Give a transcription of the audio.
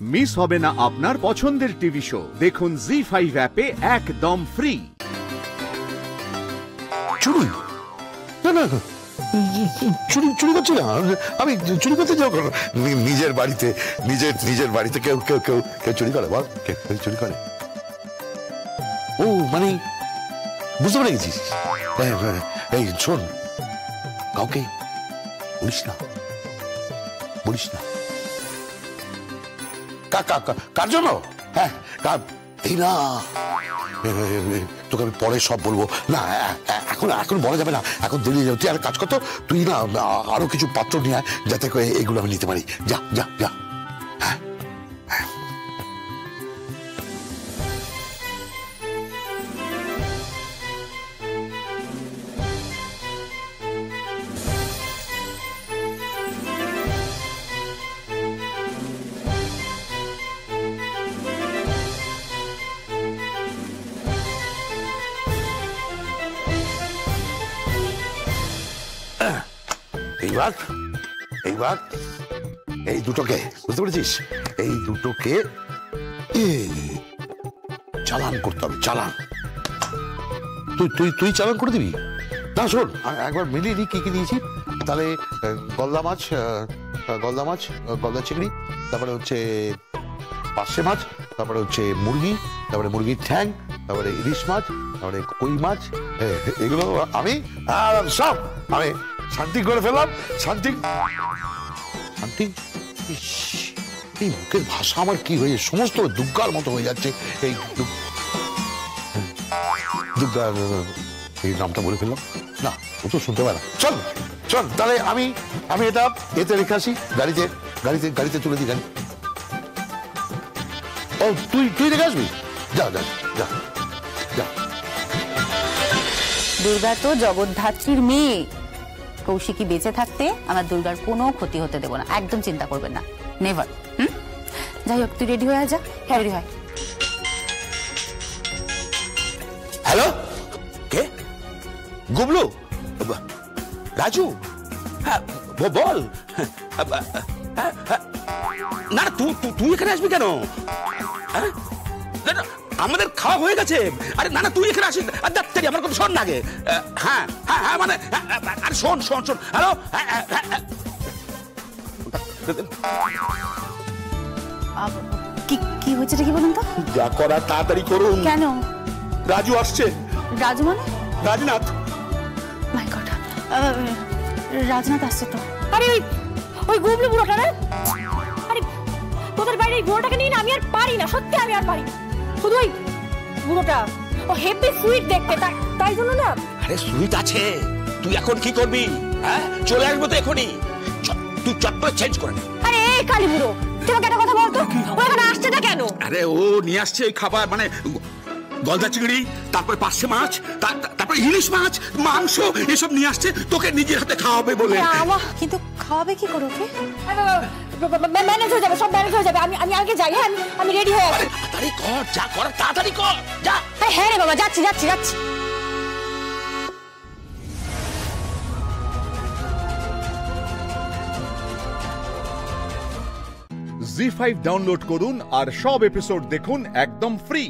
Miss হবে না আপনার পছন্দের টিভি শো। দেখুন জি5 অ্যাপে একদম ফ্রি। চুরি? না না, চুরি করছি না আমি। চুরি করতে যাও কেন? নিজের বাড়িতে নিজের বাড়িতে কেউ কেউ কেউ কেউ চুরি করে? বল, কেউ চুরি করে? ও মানে বুঝতে পেরে গেছিস? এই শোন, কাউকে বলিস না, বলিস না। কার জন্য? হ্যাঁ, এই না, তোকে আমি পরে সব বলবো। না এখন বলা যাবে না, এখন দেরি যাবে। তুই আর কাজ করতো, তুই না আরো কিছু পাত্র নিয়ে আয়, যাতে করে এগুলো আমি নিতে পারি। যা যা যা। হ্যাঁ এইবার এই দুটোকে, বুঝতে পেরেছিস? এই দুটোকে চালান করতে হবে। চালান তুই চালান করে দিবি? না শোন, একবার মিলিয়ে দিই কি কি দিয়েছি। তাহলে গলদা মাছ, গলদা চিংড়ি, তারপরে হচ্ছে পার্শে মাছ, তারপরে হচ্ছে মুরগি, তারপরে মুরগির ঠ্যাং, তারপরে ইলিশ মাছ, তারপরে কই মাছ। এগুলো আমি সব আমি শান্তি করে ফেললাম। শান্তি এই মুখের ভাষা আমার কি হয়ে সমস্ত দুগ্গার মতো হয়ে যাচ্ছে। এই দুগ্গা, এই নামটা বলে ফেললাম না, ও তো শুনতে পারে না। চল চল, তাহলে আমি এটা এতে রেখে আসি, গাড়িতে তুলে দিই। গাড়ি ও তুই রেখে আসবি? যা যা যা যা। দুর্গা তো জগদ্ধাত্রীর মেয়ে। কৌশিকী বেঁচে থাকতে আমার দুর্গার কোনো ক্ষতি হতে দেবো না, একদম চিন্তা করবেন না, নেভার। যাই হোক, তুই রেডি হয়ে যা। হ্যাঁ, রেডি হয়। হ্যালো, কে? গুবলু? রাজু? হ্যাঁ বল। না তুই এখানে আসবি কেন? আমাদের খাওয়া হয়ে গেছে। আরে না তুই এখানে আসিস। আমার কথা শোন না আগে। হ্যাঁ হ্যাঁ হ্যাঁ, মানে আরে শোন। হ্যালো, কি হয়েছে কি বলুন তো? যা করার তাড়াতাড়ি করুন। কেন? রাজু আসছে। রাজু মানে? রাজনাথ। মাই গড, রাজনাথ আসছে তো। আরে ওই গুবলু বুড়োটা না? আরে তোদের বাড়ির এই বুড়োটাকে নিয়ে না আমি আর পারি না, সত্যি আমি আর পারি না। শুধু ওই বুড়োটা, ও হেভি সুইট দেখতে, তাই জন্য না। আরে সুইট আছে, তুই এখন কি করবি? হ্যাঁ, চলে আসবো তো এখনই। তুই চটপট চেঞ্জ করে নে। আরে এই কালী বুড়ো, তোমাকে একটা কথা বলতো, ও এখানে আসছে না কেন? আরে ও নিয়ে আসছে ওই খাবার, মানে গলদা চিংড়ি, তারপরে পার্শে মাছ, তারপরে ইলিশ মাছ, মাংস, এসব নিয়ে আসছে তোকে নিজের হাতে খাওয়াবে বলে। কিন্তু খাওয়াবে কি করে ওকে? ম্যানেজ হয়ে যাবে, সব ম্যানেজ হয়ে যাবে। আমি আগে যাই। হ্যাঁ, আমি রেডি হয়ে আছি। তাড়াতাড়ি কর, যা কর তাড়াতাড়ি কর, যা। হ্যাঁ রে বাবা, যাচ্ছি। জি5 ডাউনলোড করুন আর সব এপিসোড দেখুন একদম ফ্রি।